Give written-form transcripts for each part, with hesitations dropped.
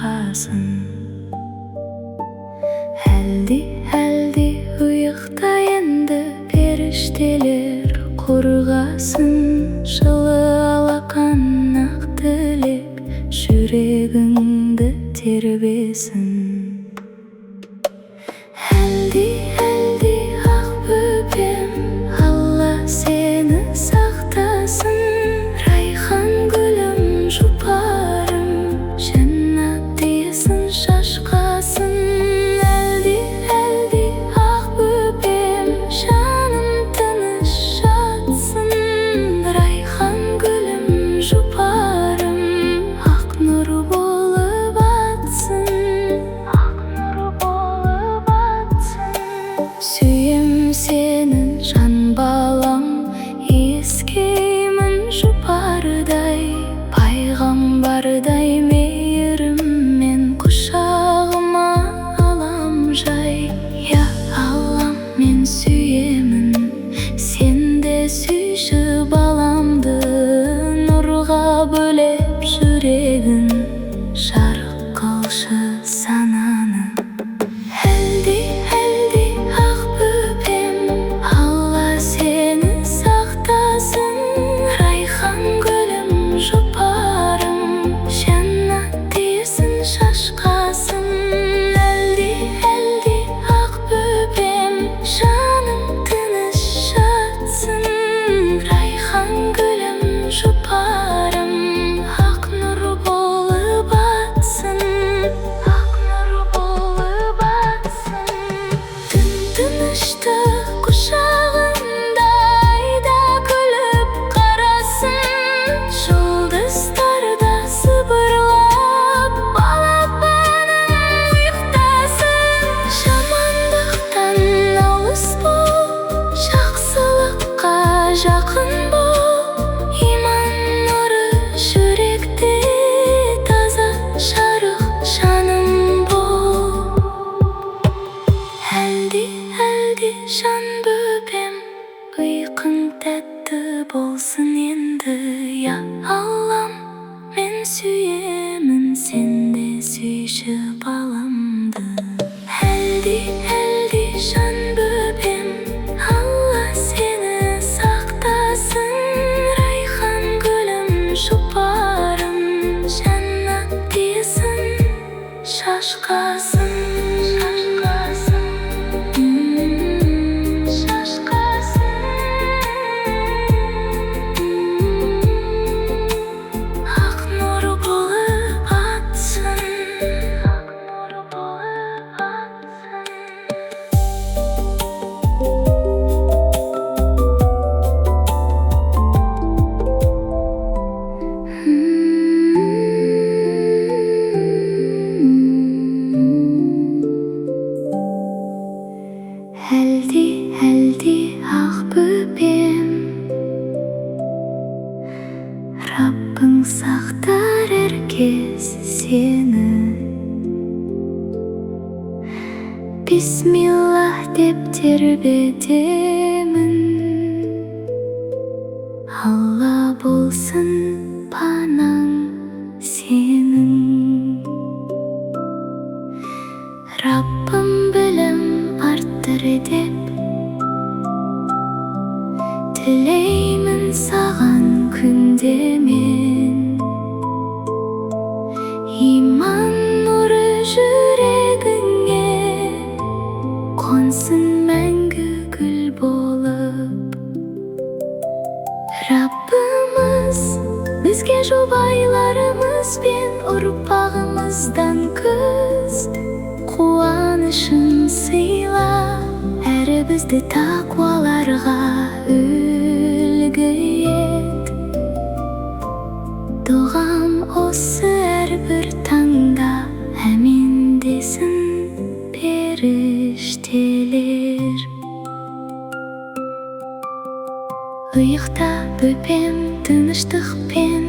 шашқасын. Әлди ұйықта енді періштелер қорғасын. Жылы алақан ақ тілек жүрегіңді тербесін. Әлди ақ бөпем, Алла сені сақтасын. Райхан гүлім, жұпарым, жәннат иесін шашқасын. Әлди ақ бөпем, жаным тыныш жатсын. Райхан гүлім, жұпарым, ақ нұр болып атсын. Сүйем сенің жан балам, ескеймін жұпардай, пайғамбардай мейіріммен құшағыма алам жай. Я Аллам, мен сүйемін, сен де сүйші баламды. Нұрға бөлеп жүрегін, жарық қылшы сананы. Әлди ақ бөпем, Алла сені сақтасын. Райхан гүлім, жұпарым, жәннат иесін шашқасын. Әлди ақ бөпем, жаным тыныш жатсын. Райхан гүлім, жұпарым, ақ нұр болып атсын. Тыныштық құшағында айда күліп қарасын. Жұлдыздар да сыбырлап, балапаным ұйықтасын. Жамандықтан алыс бол, жақсылыққа жақын бол. Иман нұры жүректе таза, жарық жаным бол. Әлди жан бөпем, ұйқың тәтті болсын енді. Я Аллам, мен сүйемін, сен де сүйші баламды. Әлди жан бөпем, Алла сені сақтасын. Райхан гүлім, жұпарым, жәннат иесін шашқасын. Ақ нұр болып атсын. Әлди ақ бөпем, Раббың сақтар әркез сені. Бисмиллах деп тербетемін. Алла болсын панаң сенің. Раббым білім арттыр деп тілеймін саған күнде мен. Иман нұры жүрегіңе қонсын мәңгі гүл болып. Раббымыз бізге жұбайларымыз бен ұрпағымыздан күз қуанышын сыйла. Әрі бізді тақуаларға үлгі ет. Дұғам осы әрбір таңда әмин десін періштелер. Ұйықта бөпем тыныштықпен,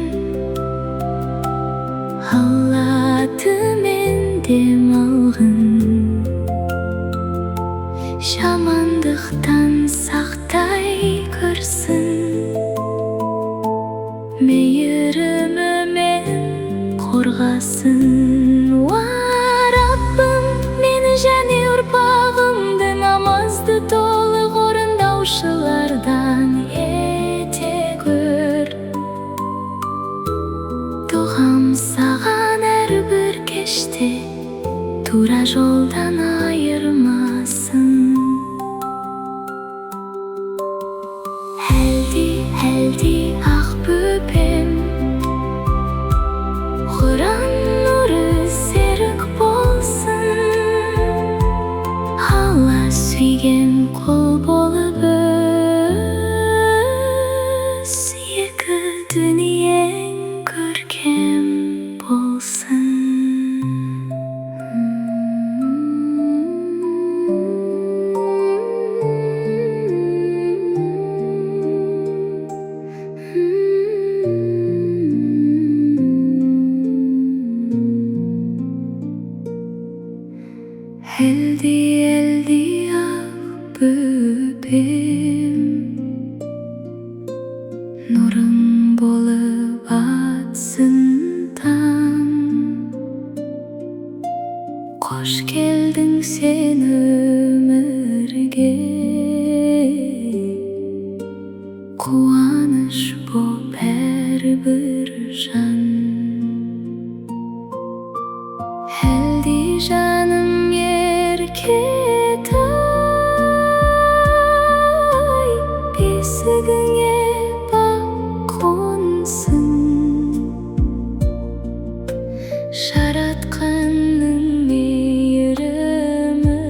Алла атымен дем алғын. Жамандықтан сақтай көрсін. мейірімімен қорғасын. işte tuра жолдан ayırmasın. Heldi ah böpem, Kur'an nuru serik bolsun. Allah suygen kul bolup öz, Eki dünyen görkem bolsun. Heldi ah böpem, Nurun bolup atsın taң. Koş geldin sen ömürge, Kuanış bop her bir jan. Heldi janım ketay, Besigine bak konsun. Şaratkanın meyrimi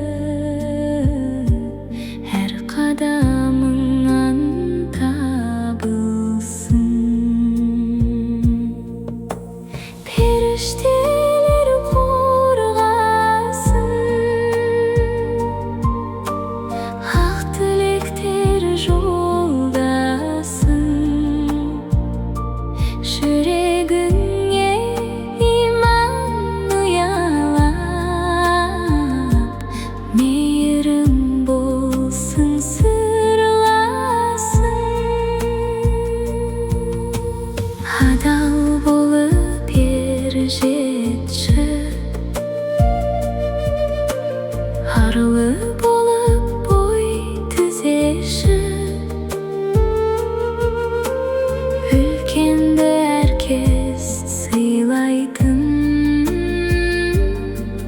her kadamından tabılsın. Perişteler korgasın, hak dilekler joldasın. Yüreğine iman uyalap, meyrim bolsun sırlasın. Hadal bolup yer jetçi, Harlı bolup boy tüzeşi. Ülkende herkes sıylaydın,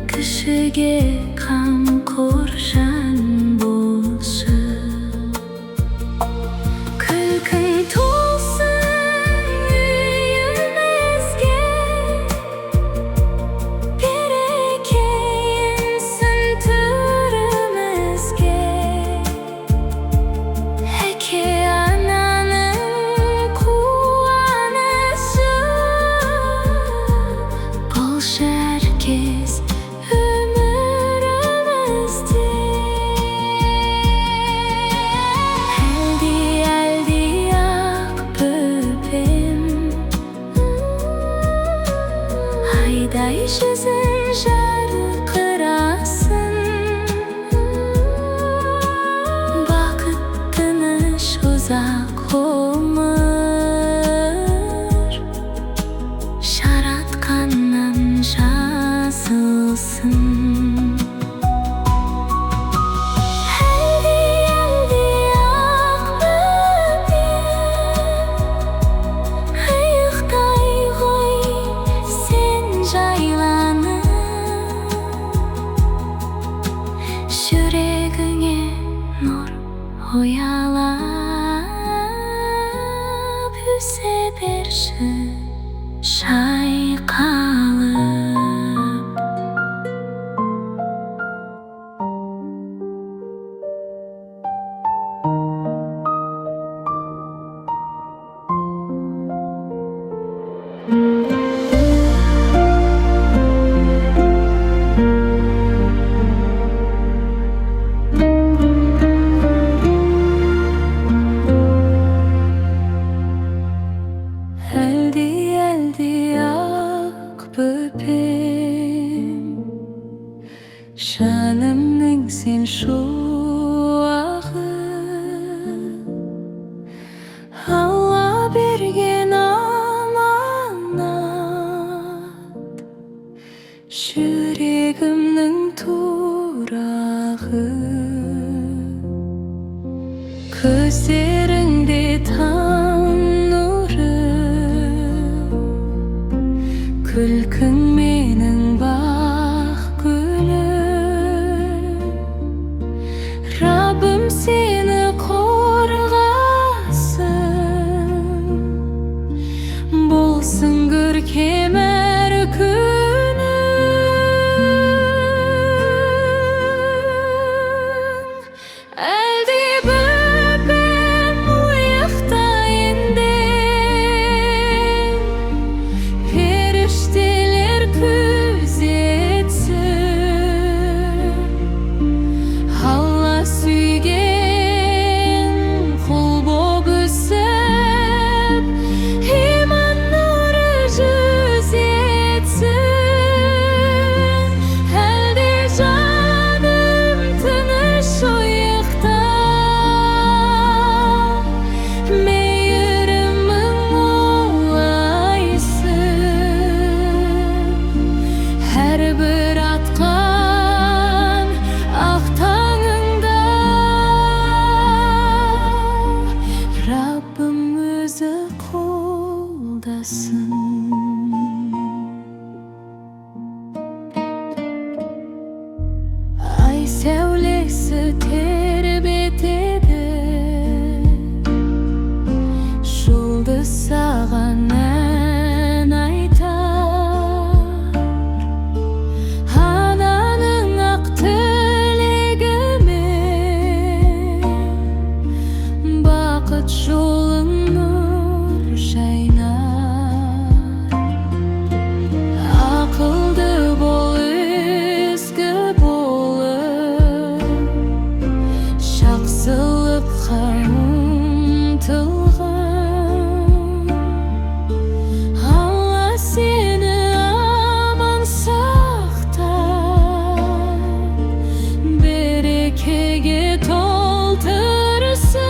Kişige kam korşan bolşu. Külkün tolsun üyümezge, Berekeyinsin türümüzge. Eki ananın kuanışı, Bolşu herkes ömrümüzde. Heldi ah böpem, Hayday yüzün jarkırasın. Bakıttınış uzak olmur, Şaratkandan жазылсын. Heldi ah böpem, Hıyıqтай goy sen jaylanıp, Yüreğine nur uyalap, Üse berşi şayqalıp. Heldi ah böpem, Şanımның sen şuağı. Allah bergen amanat, Yüreğimның turağı. Gözlerinde taң nuru, Külkün menin var. Ay sevlesi terбетеді, жұлдыз саған ән айтар. Ананың ақ тілегімен бақыт жолың нұр жайнар. Ақылды бол, ізгі болып, жақсылыққа ұмтылған. Алла сені аман сақтап, берекеге толтырсын.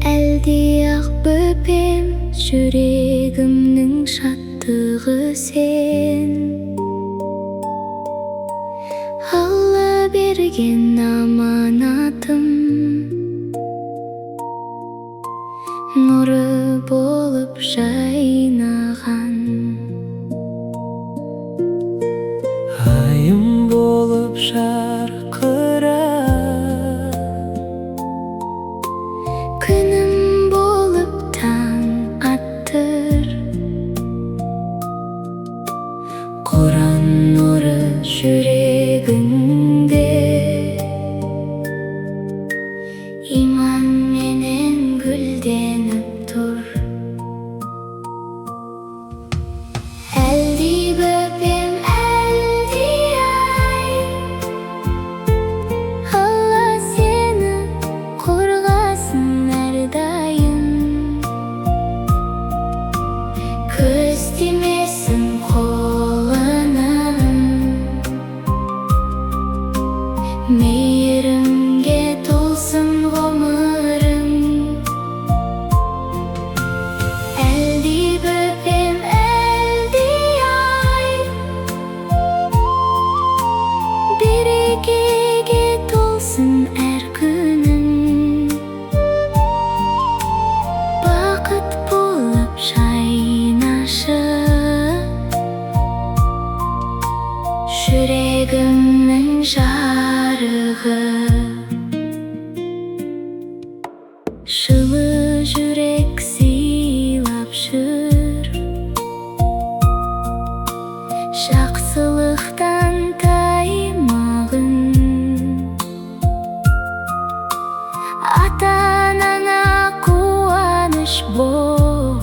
Әлди ақ бөпем, жүрегімнің шаттығы сен. Алла берген аманатым, нұры болып жайнаған. Айым болып жарқырап, күнім болып таң аттыр. Құран нұры жүрегіңде, иман менен гүлденіп тұр. Әлди бөпем, әлди ай, Алла сені қорғасын әрдайым. Көз тимесін қолынан, мейірімге толсын ғұмырың. Әлди бөпем, әлди ай, берекеге толсын әр күнің. Бақыт болып жайнашы, жүрегімнің жарығы. Жылы жүрек сыйлап жүр, жақсылықтан таймағын. Ата-анаңа қуаныш бол,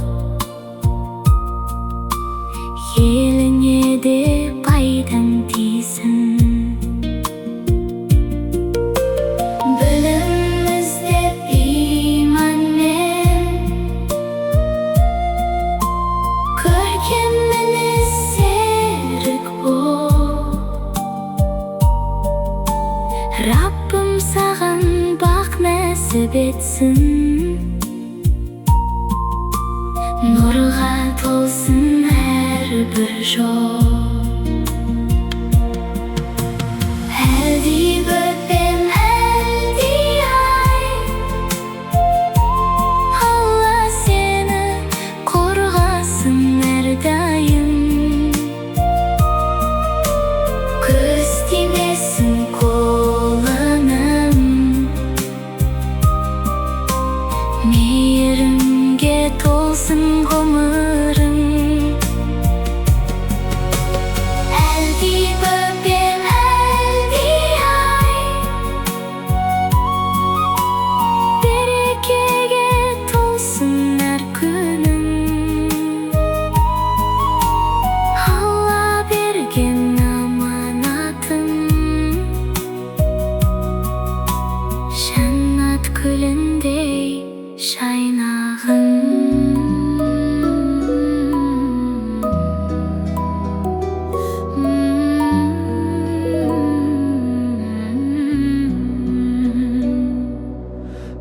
еліңе де пайдаң тисін. Білім іздеп иманмен, көркем мінез серік бол. Раббым саған бақ нәсіп етсін, нұрға толсын әрбір жол. Әлди бөпем, әлди ай, Алла сені қорғасын әрдайым. Көз тимесін қолынан, мейірімге толсын ғұмырың. gülündey şaynağın.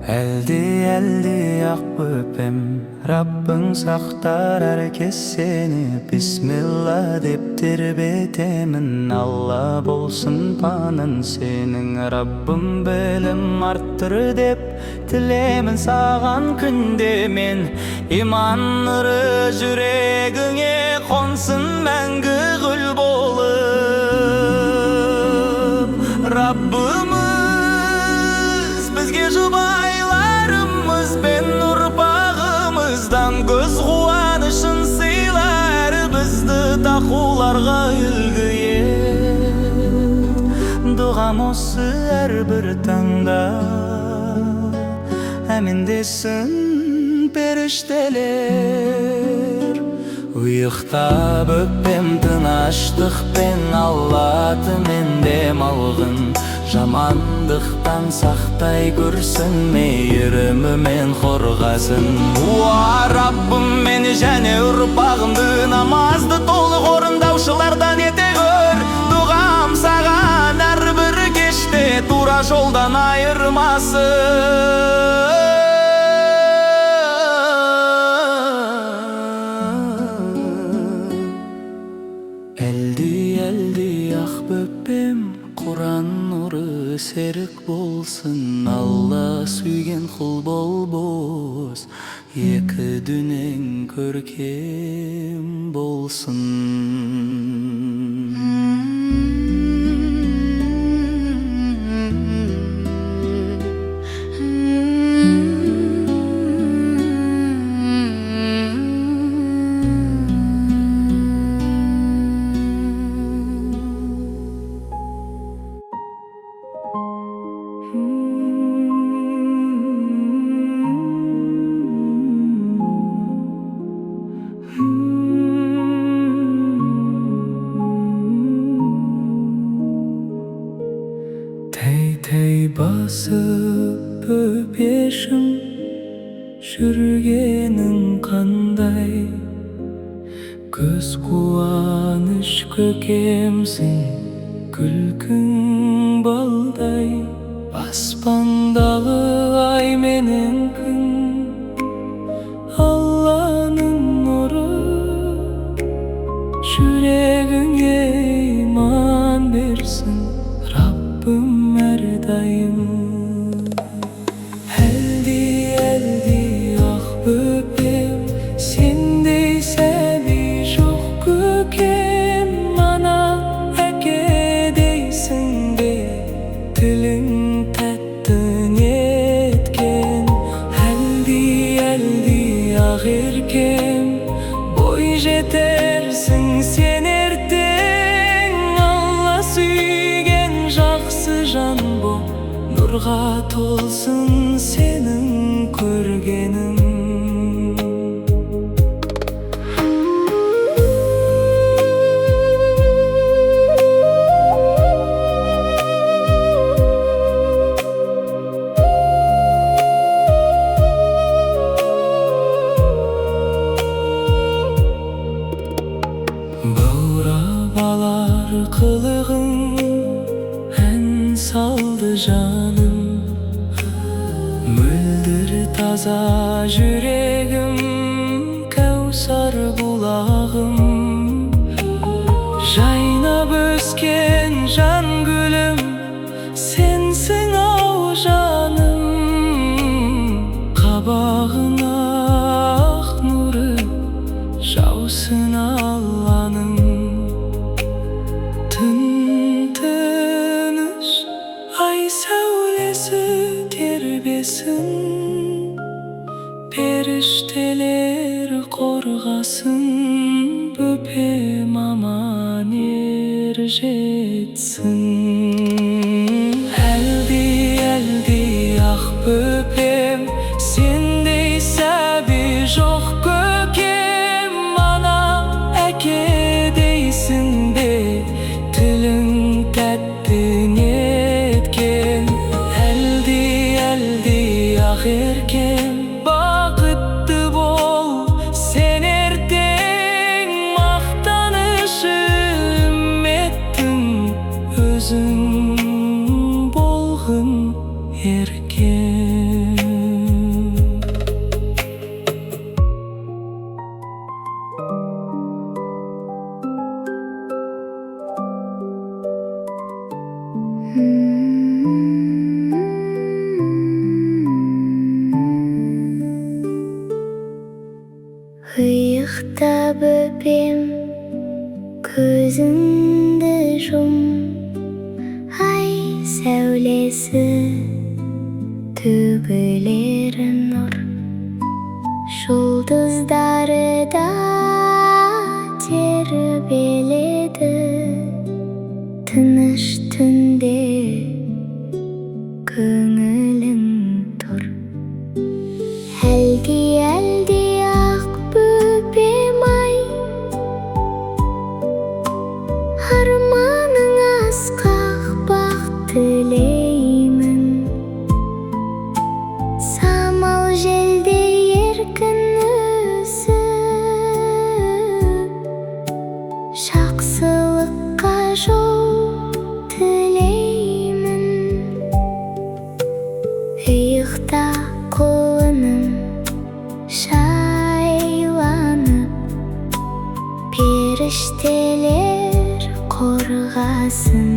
Eldi ak böpem, Rabbin saktar herkes seni. Bismillah dep terbetemin, Allah bolsun panan senin. Rabbim bilim arttır dep tilemin sagan günde men. İman nuru yüreğine konsun мәңгі gül bolup. Rabbimiz bizge jubaylarımız ben urpağımızdan göz kuanışın sıylar bizdi takularga ülgü et. Duam olsu her bir tanda emin desin perişteler. Uyuqta böpem tınaştık ben Allah'tı mendem algın. Jamandıktan saktay görsün meyrimi men korgasın. Ua Rabbim meni және urpağımdı namazdı toluk orundauşılardan ete gör. Duam sağan her bir keşte tura joldan ayırmasın. Eldi ak böpem, Kur'an nuru serik bolsun. Allah suygen kul bolbos, екі дүнең көркем bolsun. Tey basıp öpeşim, жүргенің қандай. Көз қуаныш көкемсің, күлкің балдай. Аспандағы ай менен күн, Алланың нұры. Жүрегіңе иман берсін Rabbim әрдайым. Әлди ақ бөпем, сендей сәби жоқ көкем. Ана әке дейсің бе, тілің тәтті неткен. Әлди ақ еркем, бой жетерсің сен ертең. Алла сүйген жақсы жан боп, нұрға толсын сенің көргенің. Баурап алар қылығың, ән салды жаным. Мөлдір таза жүрегім, кәусар бұлағым. Жайнап өскен жан гүлім, сенсің ау жаным. Қабағына ақ нұры жаусын Алланың. Тыныш ай сәулесі тербесін, періштелер қорғасын. Бөпем аман ер жетсін. Әлди ақ бөпем, сендей сәби жоқ көкем. Ана әке дейсің бе, тілің тәтті неткен. Әлди ақ еркем, бақытты бол, сен ертең мақтанышым еттің, өзің болғын еркем. Ұйықтап өпем, көзіңді жұм, ай сәулесі төгілер нұр, жұлдыздары да тербеледі, тыныш түнде көңілің тұр. Әлде ақ бөпем ай, арманың асқақ бақ тілеймін, самал желде еркін өсіп, жақсылыққа жол тілеймін. Иықта құлыным шайланып, періштелер қорғасын,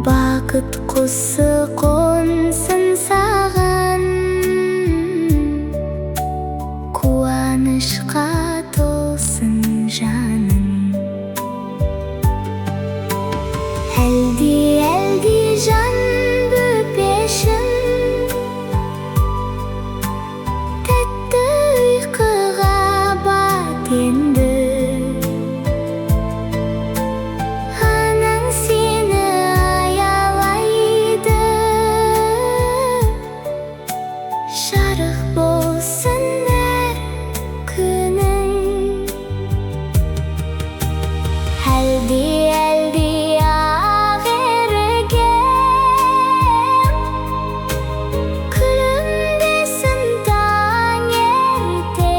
бақыт құсы қонсын саған, қуанышқа толсын жаның. Әлде жан бөпешім, тәтті ұйқыға бат енді, анаң сені аялайды, жарық болсын әр күнің. Әлде ақ еркем, күлімдесін таң ерте,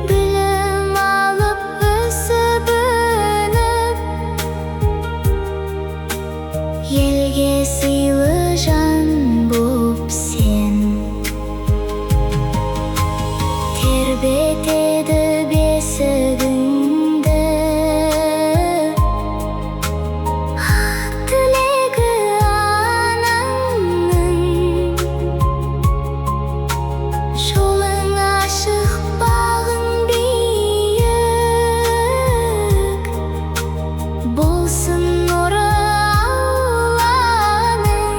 білім алып өсіп өніп, елге сыйлы жан боп сен. Тербетеді бесігіңді, ақ тілегі анаңның, жолың ашық, бағың биік, болсын нұры Алланың.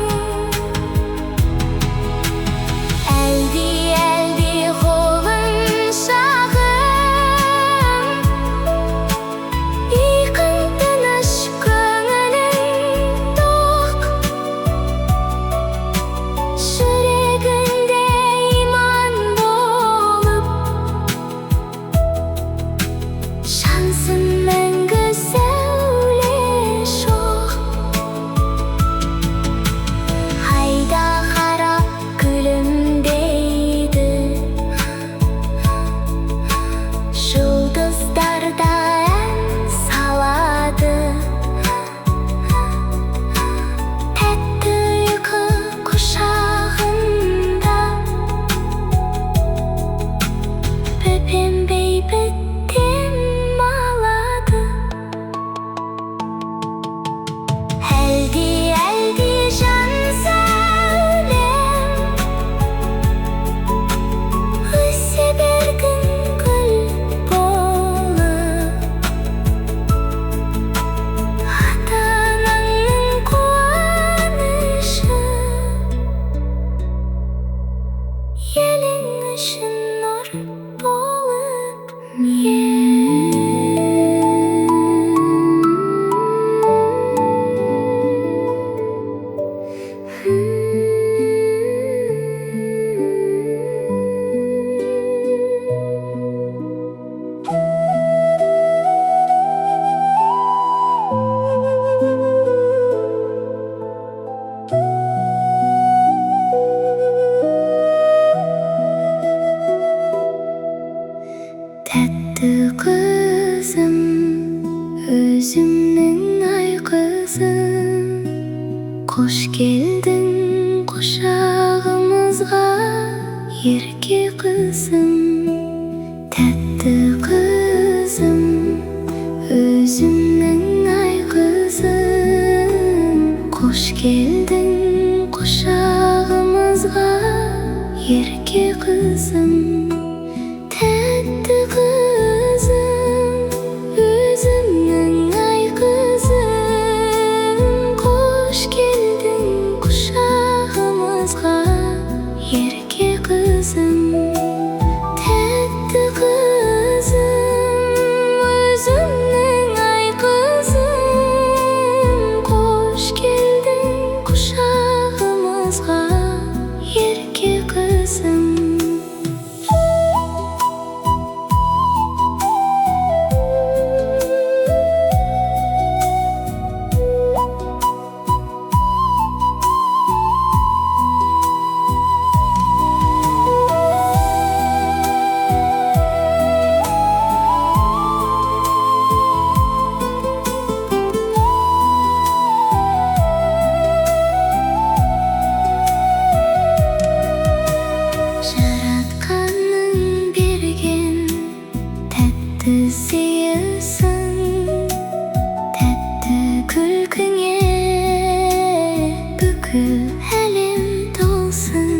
Koş geldin kuşağımızga, erke kızım, tatlı kızım, özümnün ay kızım. Koş geldin kuşağımızga, erke kızım, tatlı kızım, özümnün ay kızım. Koş geldin kuşağımızga, erke kızım, tatlı kızım, özümnün ay kızım. Koş geldin kuşağımızga, erke kızım. Жаратканның берген тәтті сыйысың, тәтті күлкіңе бүкіл әлем толсын.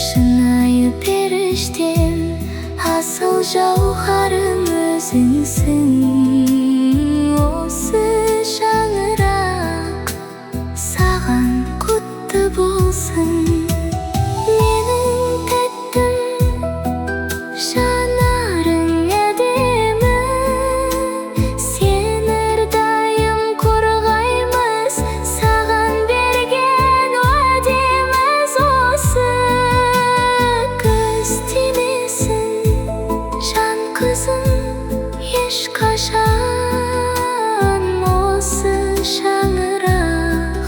Шынайы періштем, асыл жауһарым өзіңсің. Осы шаңырақ саған құтты болсын. Жанарың әдемі, сен әрдайым қорғаймыз, саған берген уәдеміз осы. Көз тимесін жан қызым ешқашан, осы шаңырақ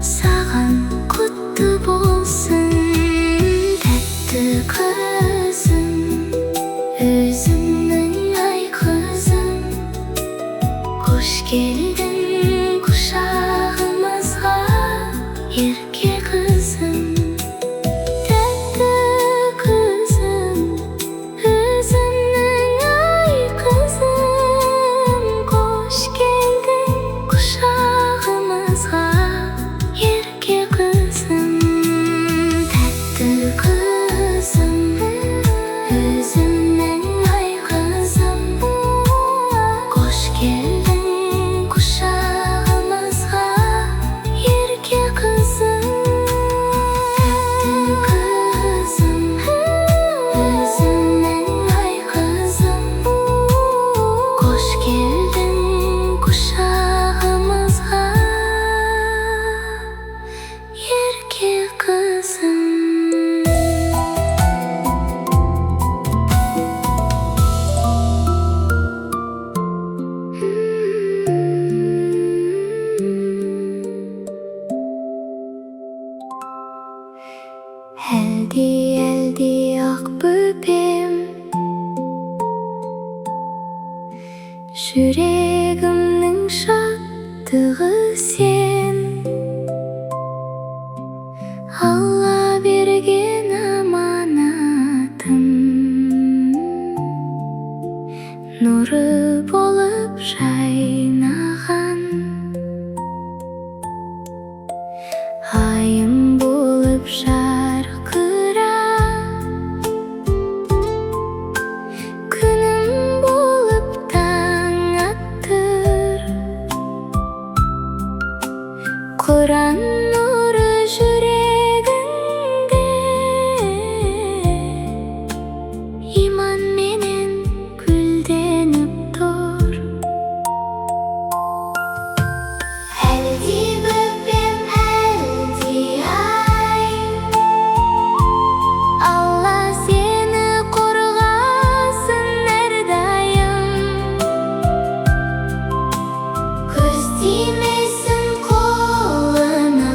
саған құтты болсын. Тәтті kızım, özümnün ay kızım. Hoş geldin kuşağımızga, erke kızım, tatlı kızım, özümnün ay kızım. Hoş geldin kuşağımızga, erke kızım, tatlı kızım, özümnün ay kızım. Hoş geldin kuşağımızga, erke kızım, tatlı kızım, özümnün ay kızım. Hoş geldin kuşağımızga, erke kızım. Әлди әлди ақ бөпем, жүрегімнің шаттығы сен. Алла берген аманатым, нұры болып жайнаған, айым болып жарқырап, күнім болып таң аттыр. Құран нұры жүрегіңде, иманменен гүлденіп тұр. Әлди бөпем, әлди ай, Алла сені қорғасын әрдайым. Көз тимесін қолына,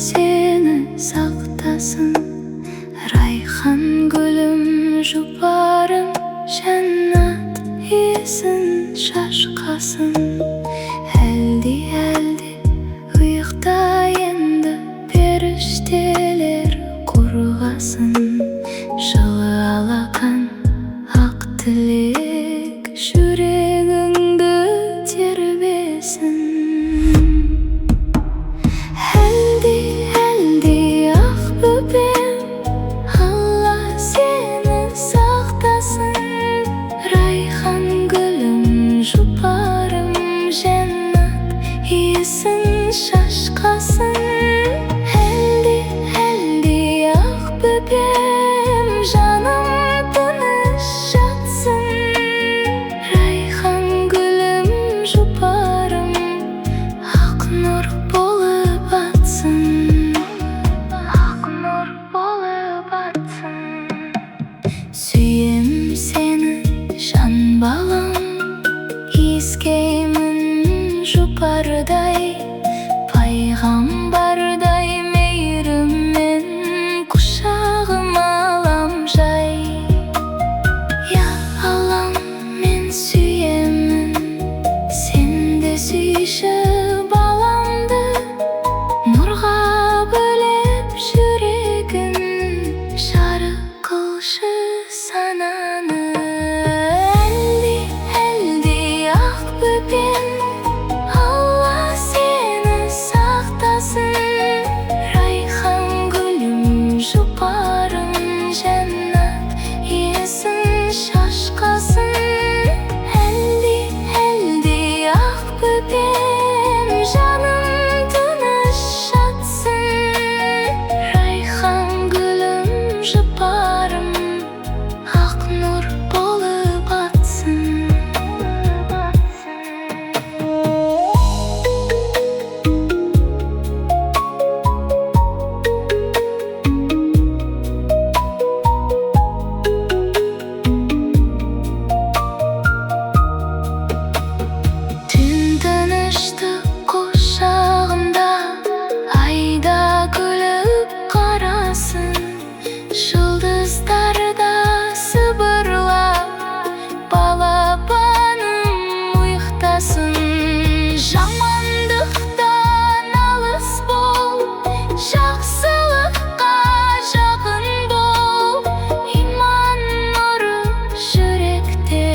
seni saqtaсын. Rayhan gülüm жұпарым, жәннат иесін шашқасын. Әлди ұйықта енді періштелер қорғасын. Жылы алақан ақ тілек жүрегіңді тербесін. Әлди ақ бөпем, Алла сені сақтасын. Райхан гүлім, жұпарым, жәннат иесін шашқасын. Әлди ақ бөпем, жаным тыныш жатсын. Райхан гүлім, жұпарым, ақ нұр болып атсын. Ақ нұр болып атсын. Сүйем сені, жан балам, иіскеймін жұпардай, пайғамбардай мейіріммен құшағым алам жай. Я алам, мен сүйемін, сен де сүйші баламды. Нұрға бөлеп жүрегін, жарық қылшы сананы. Әлди ақ бөпем, Алла сені сақтасын. Райхан гүлім, жұпарым, жәннат иесін шашқасын. Әлди ақ бөпем, жаным тыныш жатсын. Райхан гүлім, жұпарым, ақ нұр болып атсын. Түн тыныштық құшағында, айда күліп қарасын. Жұлдыздарда сыбырлап, балапаным ұйықтасын. Жамандықтан алыс бол, жақсылыққа жақын бол. Иман нұры жүректе,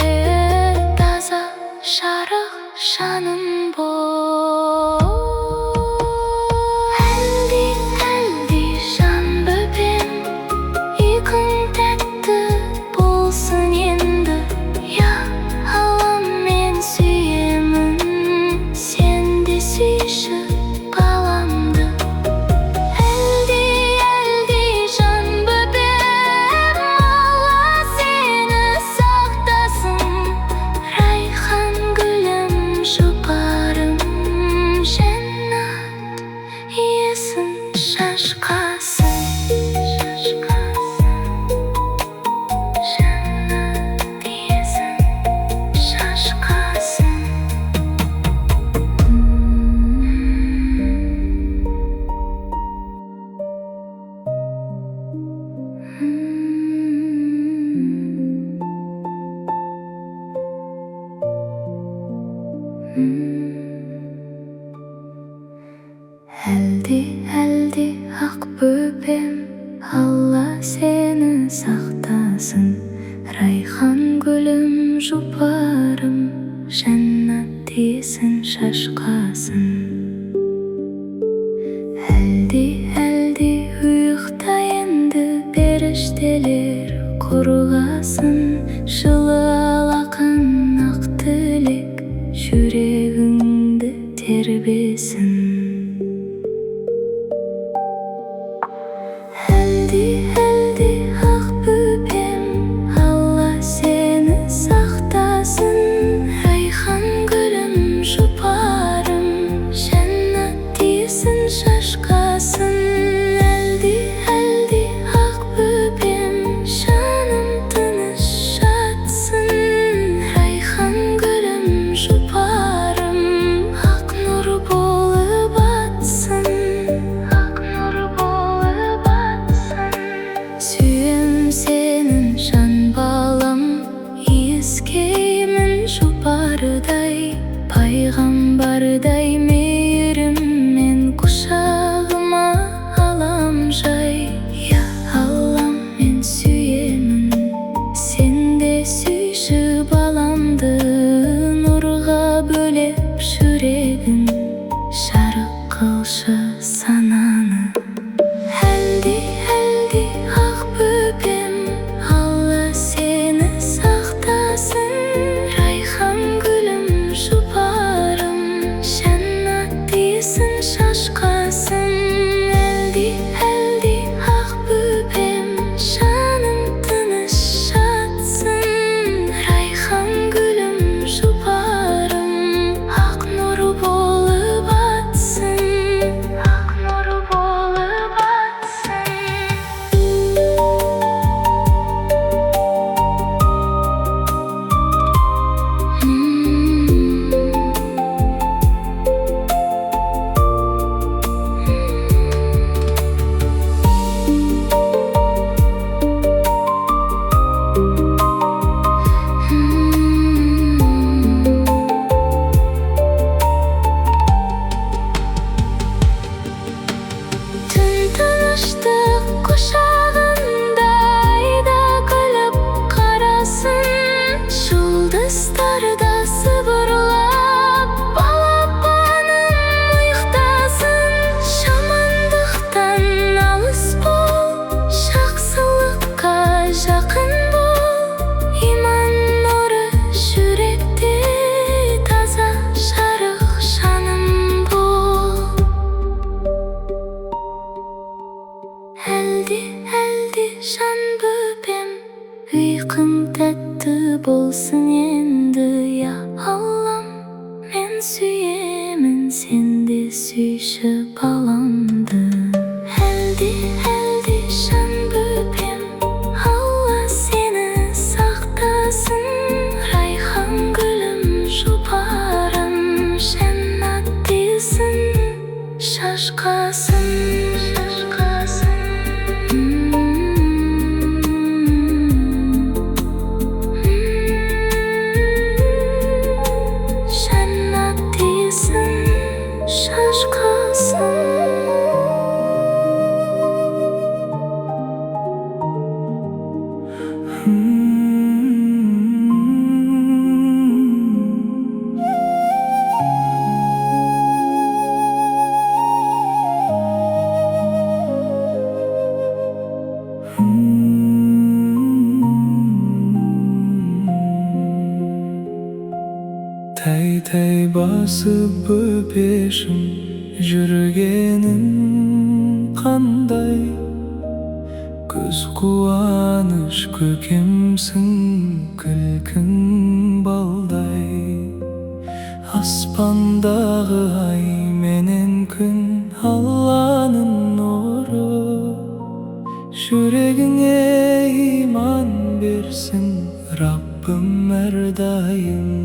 таза жарық жаным бол. Әлди жан бөпем, үйкің тәтті болсын енді. Я алам, мен сүйемін, сен де сүйші баламды. Әлди жан бөпем, Алла сені сақтасын. Райхан гүлім, жұпарым, жәннат иесін шашқасын. Жәннат иесін шашқасын. Әлди ақ бөпем, Алла сені сақтасын. Райхан гүлім, жұпарым, жәннат иесін шашқасын. Әлди ұйықта енді періштелер қорғасын. Жылы алақан ақ тілек жүрегіңді тербесін. Әлди ақ бөпем, Алла сені сақтасын. Райхан гүлім, жұпарым, жәннат иесін шашқасын. Әлди ақ бөпем, жаным тыныш bolsun endi ya Allah'ım. Men süyemin, sen de süyüşüp alamdı. Eldi şan böpem, Allah seni saktasın. Rayhan gülüm şuparım, şennat değilsin, şaşkasın. Şennat değilsin, şaşkasın. Tey basıp öpeşim, жүргенің қандай. Көз қуаныш көкемсің, күлкің балдай. Аспандағы ай менен күн, Алланың нұры. Жүрегіңе иман берсін Раббым әрдайым.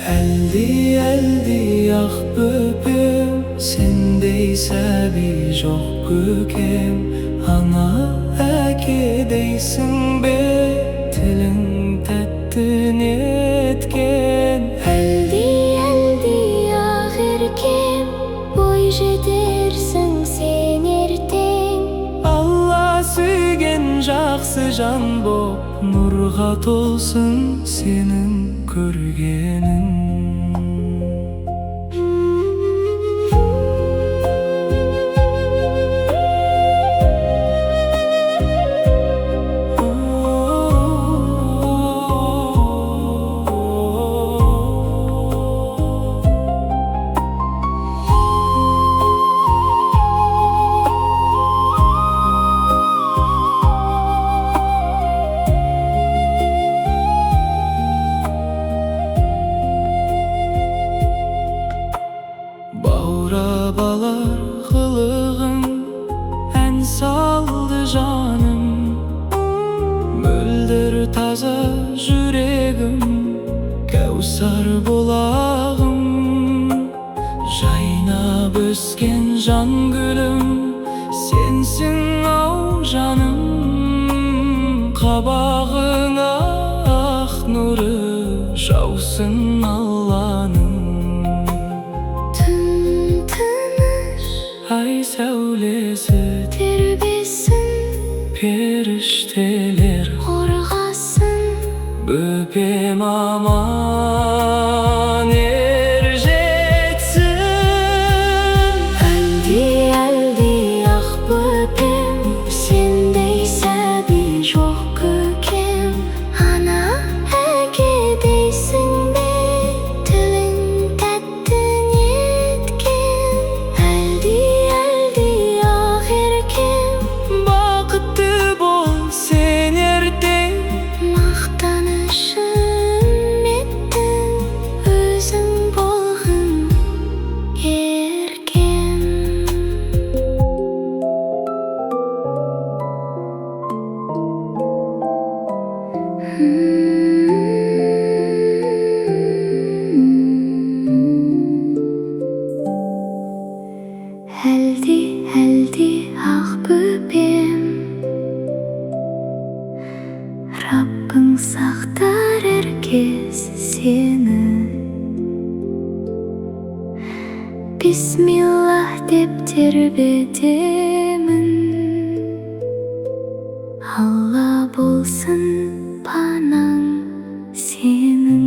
Eldi ah böpem, sendey səbi жоқ көкем. Ana әке дейсің бе, тілің тәтті неткен. Eldi ah erkem, boy жетерсің sen ертең. Алла сүйген жақсы жан боп, нұрға толсын сенің көргенің. Bauраbalar қылығың, ән салды жаным. Мөлдір таза жүрегім, кәусар бұлағым. Жайнап өскен жан гүлім, сенсің ау жаным. Қабағыңа ақ нұры жаусын Алланың. Ay сәулесі Тербесін, періштелер қорғасын. Бөпем аман ер жетсін. Әлди ақ бөпем, сендей сәби жоқ көкем. Ана әке дейсің бе, тілің тәтті неткен. Әлди ақ еркем, Бақытты бол сен ертең. мақтанышым еттің, өзің болғын еркем. Әлди ақ бөпем, Раббың сақтар әркез сені. Бисмиллах деп тербетемін. Алла болсын панаң сенің.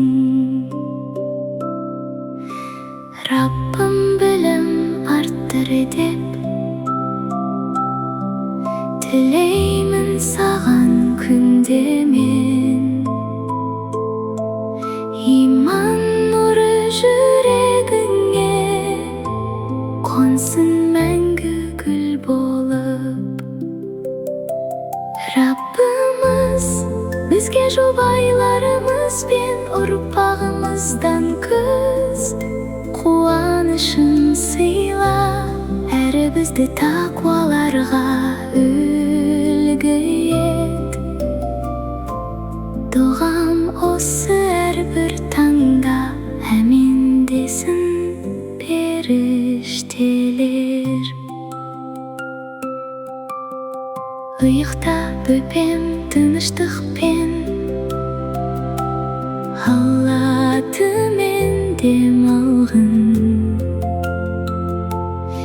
Раббым білім арттыр деп тілеймін саған күнде мен. Иман нұры жүрегіңе қонсын мәңгі гүл болып. Раббымыз Bizge jubaylarımız ben urpağımızdan kız Kuanışın sıyla Her bizde takvalarga ülgü et Doğam osu her bir tanga Emin desin perişteler Iyıkta böpem tınıştık ben Halladım endem algın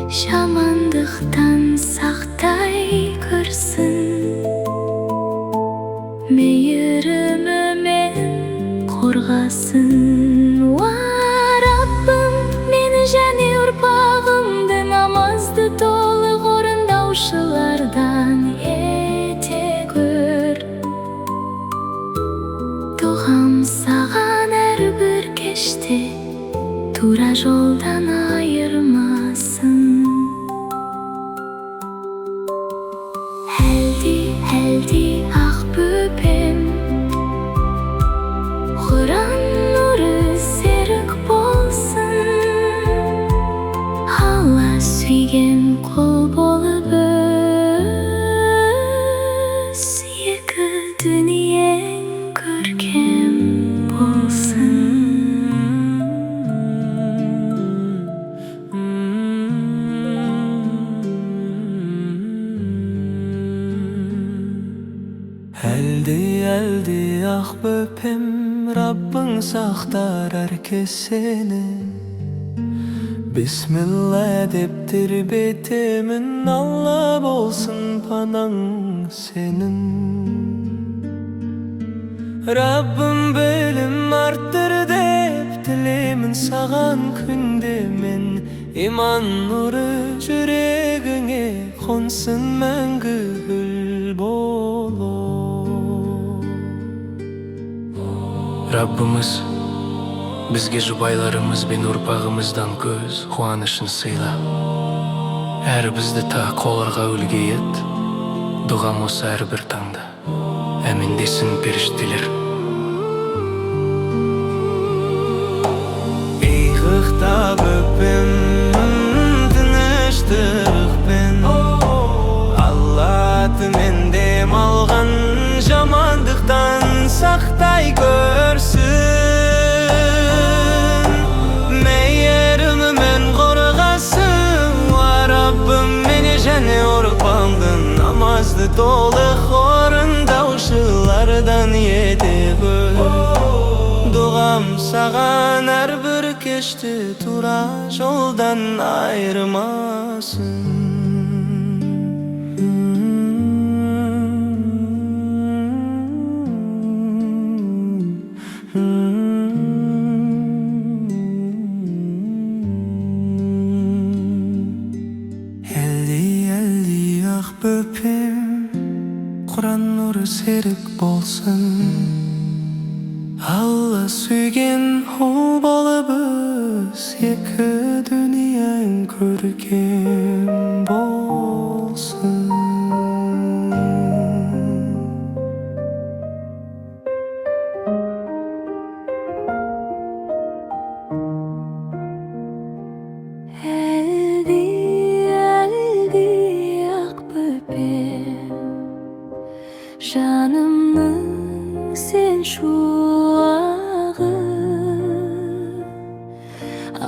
Şamandıktan saktay kırsın Meyirimi men korgasın Va Rabbim meni jani urpağımdı namazdı tolık orundauşulardan ete gör Doğam sağan her bir keşte Tura joldan ayırmasın Heldi ah böpem Kur'an nuru serik bolsun Allah suygen kol bolup öz Yeki dünyen görkem bolsun Eldi ah böpem Rabbin saktar herkes seni Bismillah deptir betemin Allah bolsun panan senin Rabbim belim arttır dep dilemin sağan günde men İman nuru yüreğine konsun мәңгі gül bolu Rabbimiz bizge jubaylarımız ben urpağımızdan göz Kuanışın sıyla Her bizde ta kolarga ülge et Duam osa her bir tanda Emin desin perişteler Iyğıqta böpem Tınıştıq ben Allah mendem algan Jamandıktan saktay görsün Meyerim men korgasın Va Rabbim meni jani urpağımdın Namazdı tolık orundauşulardan yedi gör Doğam sağan her bir keşti Tura joldan ayırmasın Eldi ah böpem Kur'an nuru serik bolsun Allah suygen ol bolup öz Yeki dünyen görkem bolsun Eldi ak böpem Canımның sen şuağı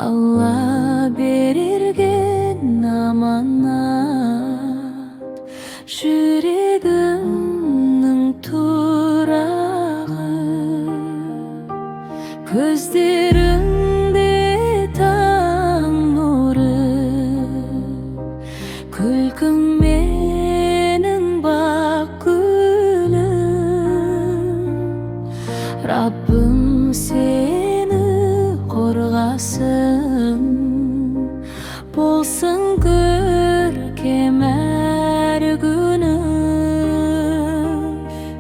Allah berirgen amanat Yüreğimның turağı Gözlerinde taң nuru Külkün menin bak gülüm Rabbim seni korgasın Bolsun görkem her günüm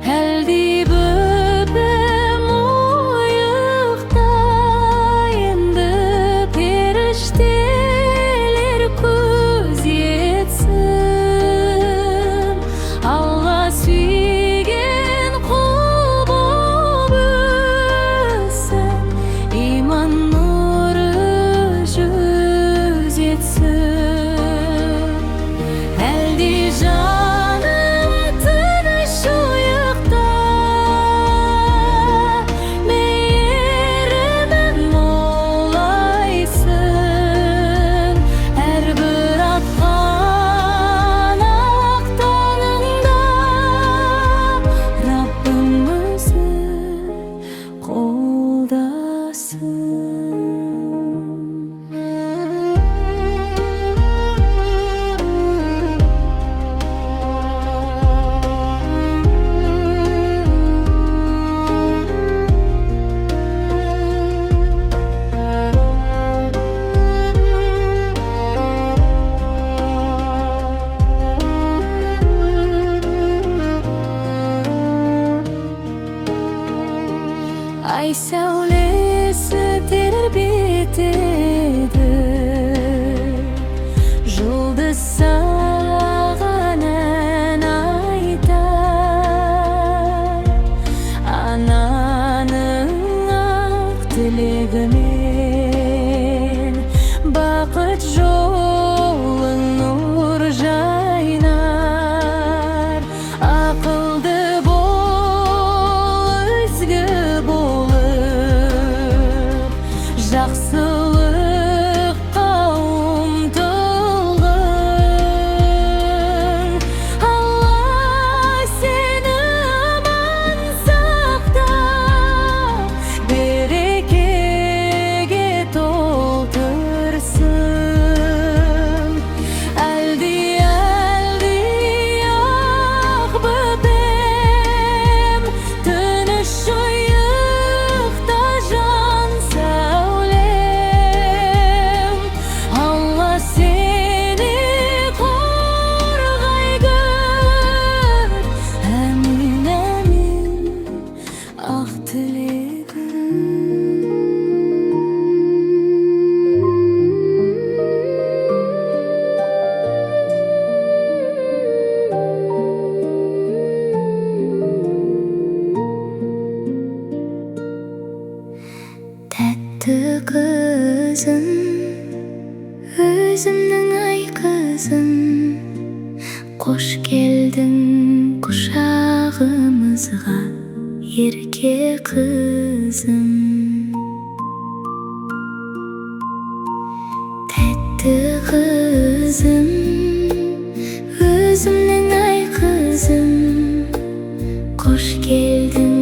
Heldi böpem uyukta Endi perişteler göz yetsin Koş geldin kuşağımızga, erke kızım. Tәтті kızım, özümнің ай kızım. Koş geldin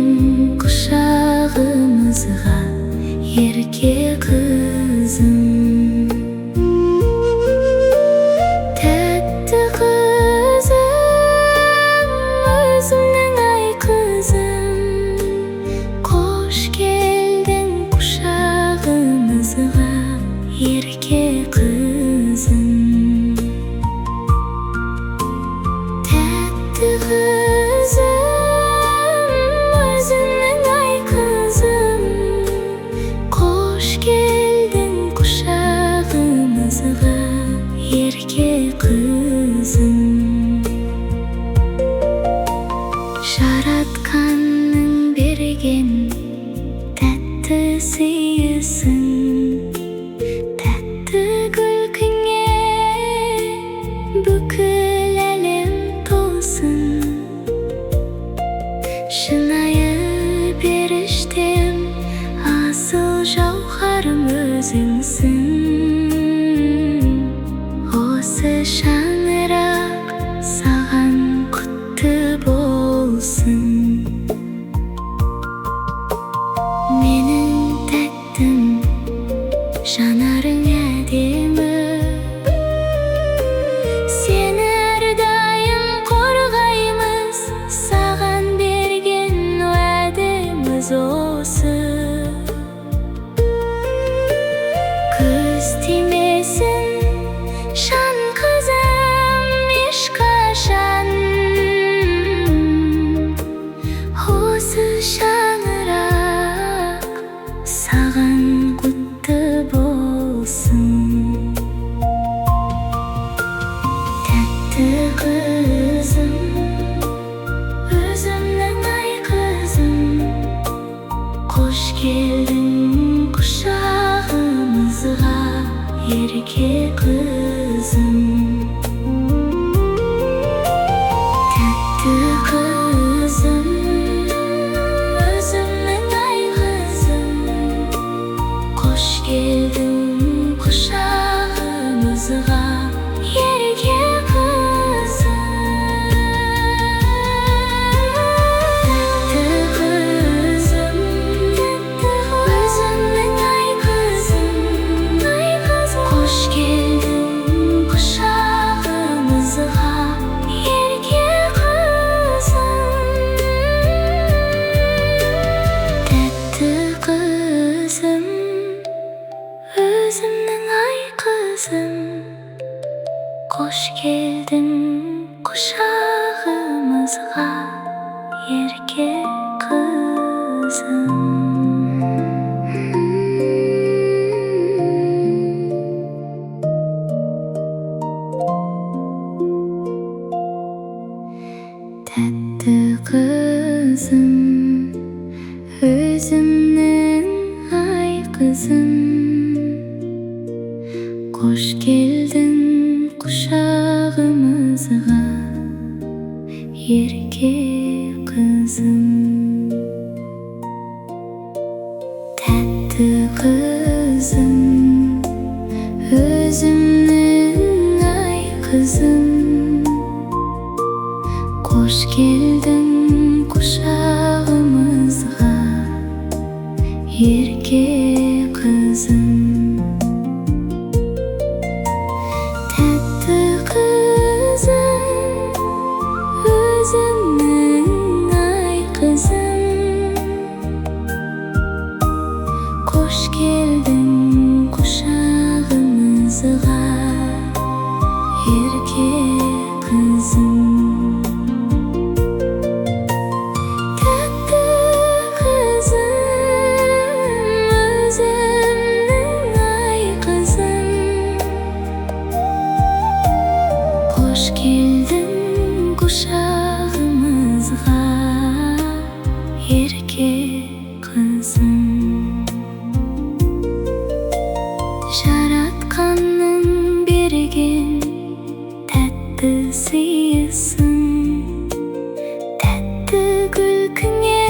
kuşağımızga, erke kızım. Tәтті kızım, özümнің ай kızım. Koş geldin kuşağımızga, erke kızım. Tәтті kızım, özümнің ай kızım. Koş geldin kuşağımızga, erke kızım. Жаратканның берген тәтті сыйысың, тәтті күлкіңе бүкіл әлем толсын. Шынайы періштем, асыл жауһарым өзіңсің. Осы шаңырақ саған құтты болсын. Менің тәттім, жанарың әдемі. Сені әрдайым қорғаймыз, саған берген уәдеміз осы. Көз тимесін жан қызым ешқашан. Осы шаңырақ саған құтты болсын. Тәтті қызым, өзімнің ай қызым. Қош келдің құшағымызға, ерке қызым. Тәтті қызым, өзімнің ай қызым. Қош келдің құшағымызға, ерке қызым. Тәтті қызым, өзімнің ай қызым. Қош келдің құшағымызға, ерке қызым. Тәтті қызым, өзімнің ай қызым. Қош келдің құшағымызға, ерке қызым. Тәтті қызым, өзімнің ай қызым. Қош келдің құшағымызға, ерке қызым. Тәтті қызым, өзімнің ай қызым. Қош келдің құшағымызға, ерке қызым. Тәтті қызым, өзімнің ай қызым. Қош келдің құшағымызға, ерке қызым. Тәтті Жаратканның берген тәтті сыйысын, тәтті күлкіңе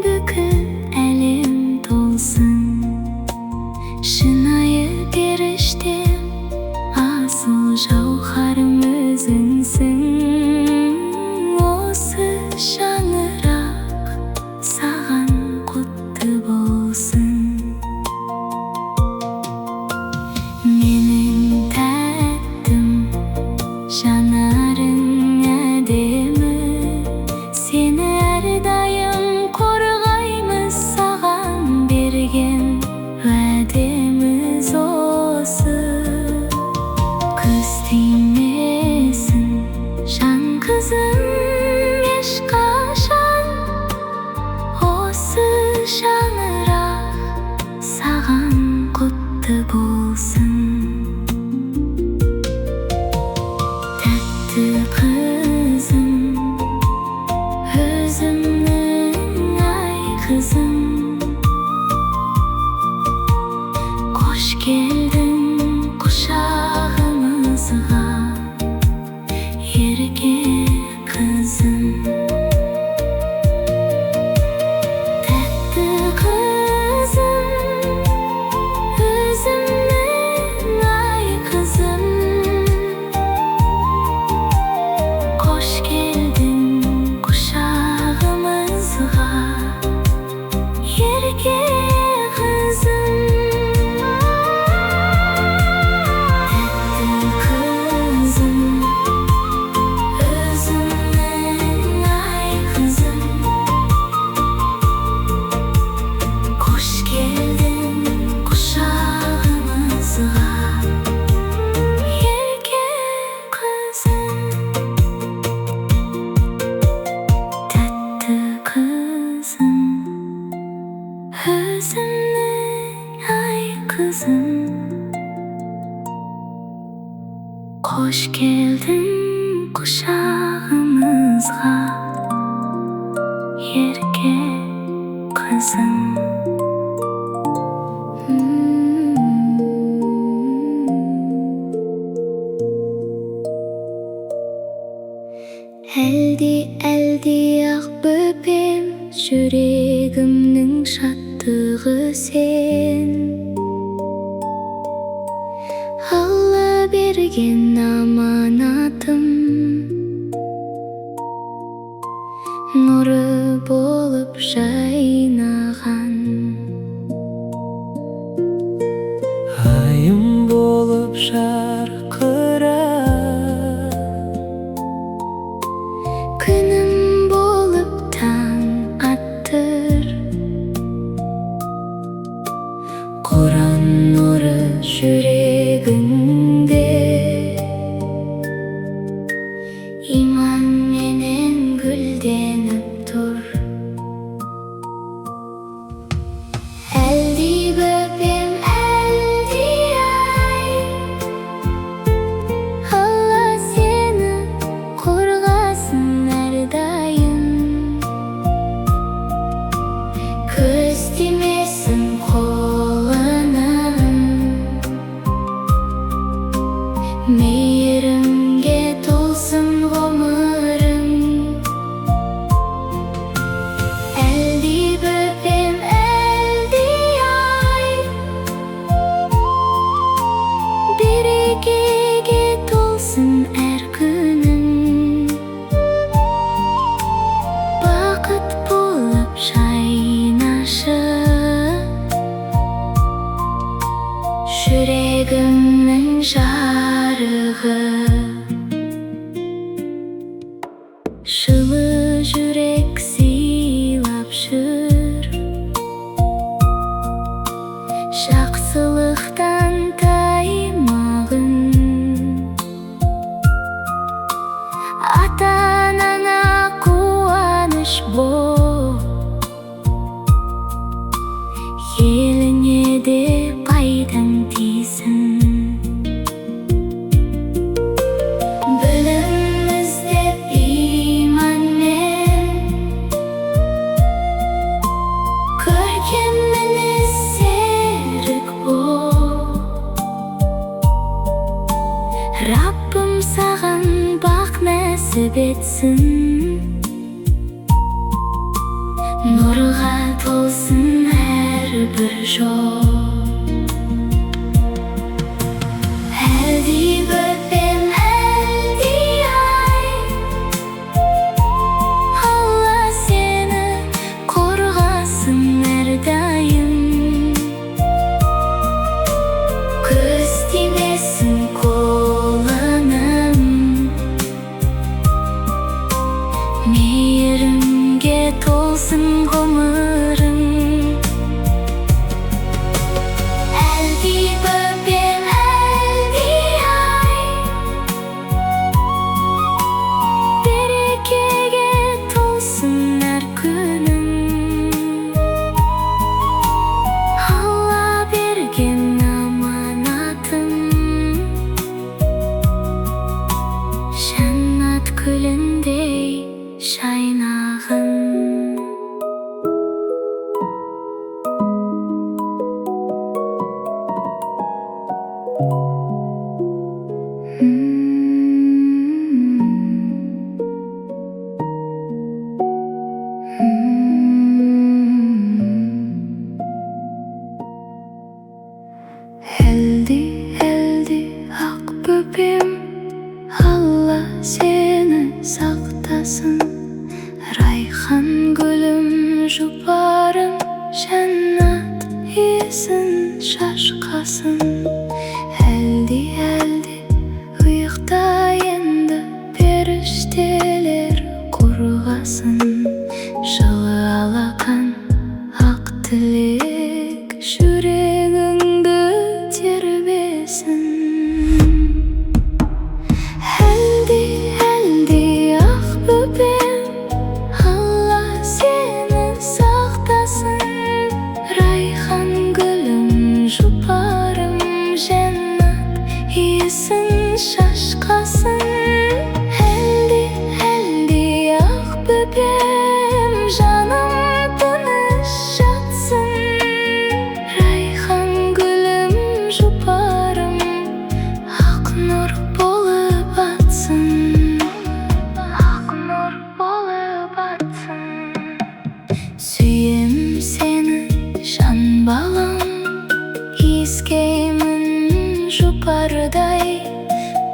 бүкіл әлем толсын. Шынайы періштем, асыл жауһарым өзіңсің. Осы шаңырақ саған құтты болсын. Менің тәттім, жанарың әдемі, сені әрдайым қорғаймыз, саған берген уәдеміз осы. Күз тимесін жан қызым ешқашан, осы шаңырақ саған құтты болсын. Тәтті қызым, өзімнің ай қызым, қош келдің құшағымызға, ерке қызым. Тәтті қызым, өзімнің ай қызым, қош келдің құшағымызға, ерке қызым. Тәтті қызым, өзімнің ай қызым, қош келдің құшағымызға, ерке қызым. Тәтті қызым, өзімнің ай қызым, қош келдің құшағымызға, ерке қызым. Әлди ақ бөпем, жүрегімнің шаттығы сен. Алла берген аманатым, нұры болып жайнаған. Айым болып жарқыра, Күнім болып таң аттыр. Құран нұры жүрегіңде, иман менен гүлденіп тұр. Әлди бөпем, әлди ай, Алла сені қорғасын әрдайым. Көз тимесін қолынан, мейірімге толсын ғұмырың. Әлди бөпем, әлди ай, берекеге толсын әр күнің. Бақыт болып жайнашы, жүрегімнің жарығы. Жылы жүрек сыйлап жүр, жақсылықтан таймағын. Ата-анаңа қуаныш бол, еліңе де пайдаң тисін. Білім іздеп иманмен, көркем мінез серік бол. Раббым саған nasip etsin. Nurga tolsun her bir jol. Eldi böpem eldi ay, Allah seni korgasın her daim. Көз тимесін қолыңым, мейірімге толсын ғұмырың. Әлди бөпем әлди ай, берекеге толсын әр күнің. Алла берген Jannat gülündey şaynağın. Eldi eldi ak böpem, Allah seni saktasın. Rayhan gülüm juparım, jannat isin şaşkasın. Eldi eldi uyukta endi perişteler kurgasın. Жылы алақан ақ тілек жүрегіңді тербесін. Әлди әлди ақ бөпем, Allah seni сақтасын. Райхан гүлім жұпарым, жәннат иісін шашқасын. Әлди әлди ақ бөпем, жаным тыныш жатсын. Райхан гүлім жұпарым, ақ нұр болып атсын. Ақ нұр болып атсын. Сүйем сені жан балам, иіскеймін жұпардай,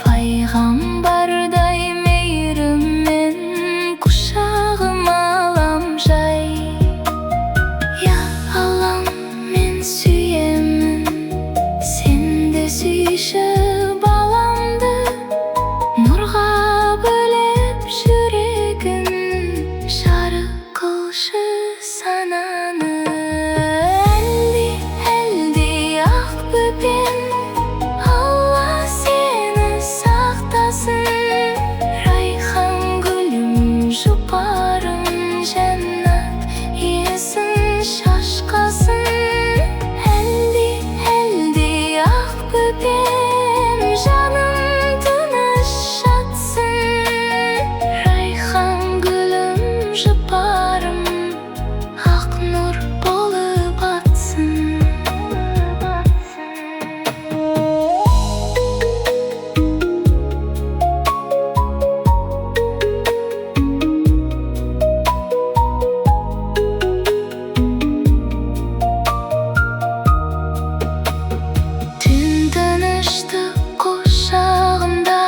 пайғамбардай мейіріммен құшағым алам жай. Я алам, мен сүйемін, сен де сүйші баламды. Нұрға бөлеп жүрегін, жарық қылшы сананы. Әлди әлди ақ бөпем, Allah seni сақтасын. Райхан гүлім жұпарым, жәннат иісін шашқасын. Әлди әлди ақ бөпем, жаным тыныш жатсын. Райхан гүлім жұпарым, ақ нұр болып атсын. Түн тыныштық құшағында,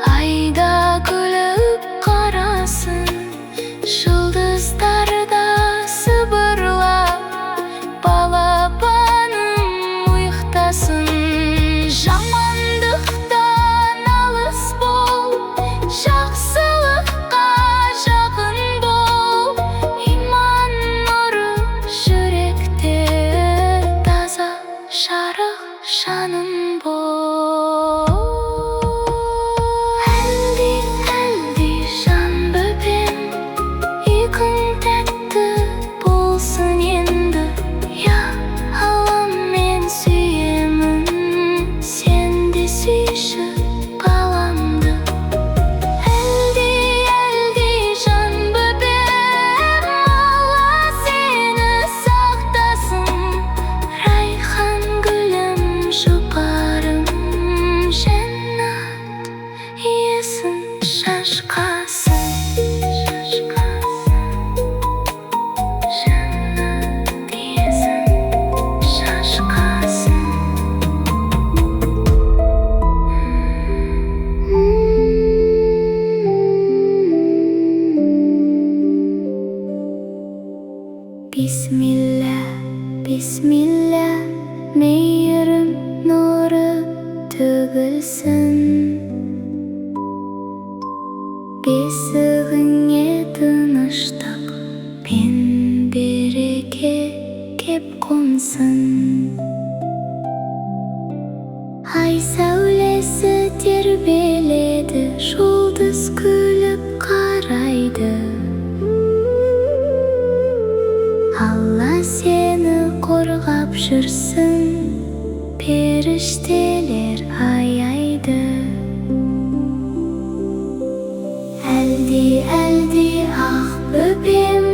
айда күліп қарасын. Жұлдыздар да сыбырлап, балапаным ұйықтасын. Жамандықтан алыс бол, жақсылыққа жақын бол. Иман нұры жүректе, таза жарық жаным бол. Әлди әлди жан бөпем, үйкің тәтті болсын енді. Я алам, мен сүйемін, сен де сүйші баламды. Әлди әлди жан бөпем, Allah seni сақтасын. Райхан гүлім жұпарым, жәннат иісін шашқан. Bismillah, meyrim nuru tөгілсін. Бесігіңе тыныштық пен береке кеп қонсын. Ай сәулесі тербеледі, жұлдыз күліп қарайды. Алла сені қорғап жүрсін, періштелер аяйды. Әлди ақ бөпем,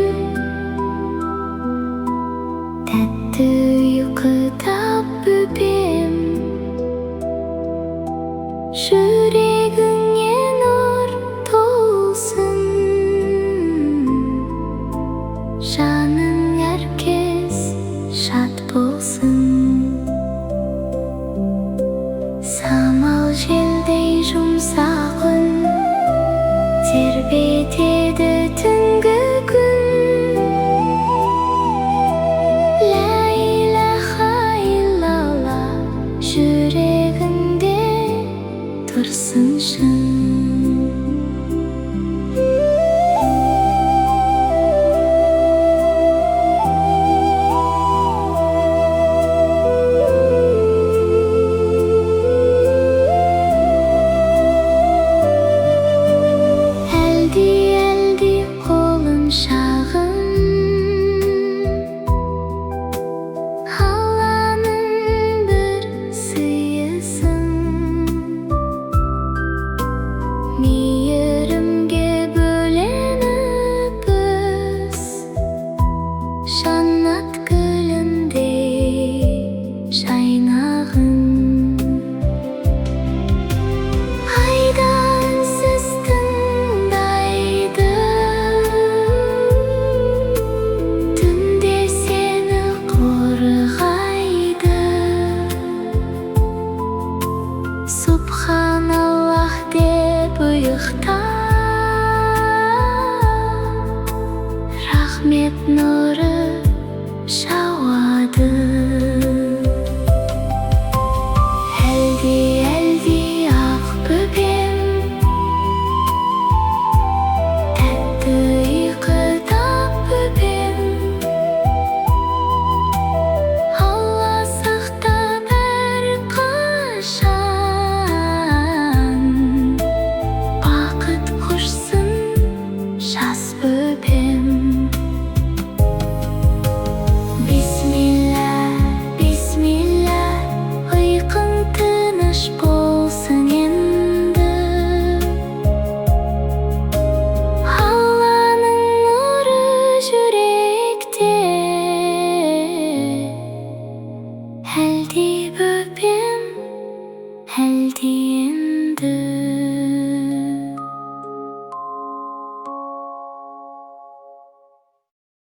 тәтті ұйқыда бөпем. Жүрегіңе нұр толсын, жаның әркез шат болсын. Самал желдей жұмсақ үн тербетеді түнгі күн. Ла илаха иллалла, жүрегіңде тұрсын шын. Мейірімге бөленіп біз, жаннат гүліндей жайнағын. Айда үнсіз тыңдайды, түнде сені қорғайды. Субханаллах деп ұйықта, рахмет нұры жауады.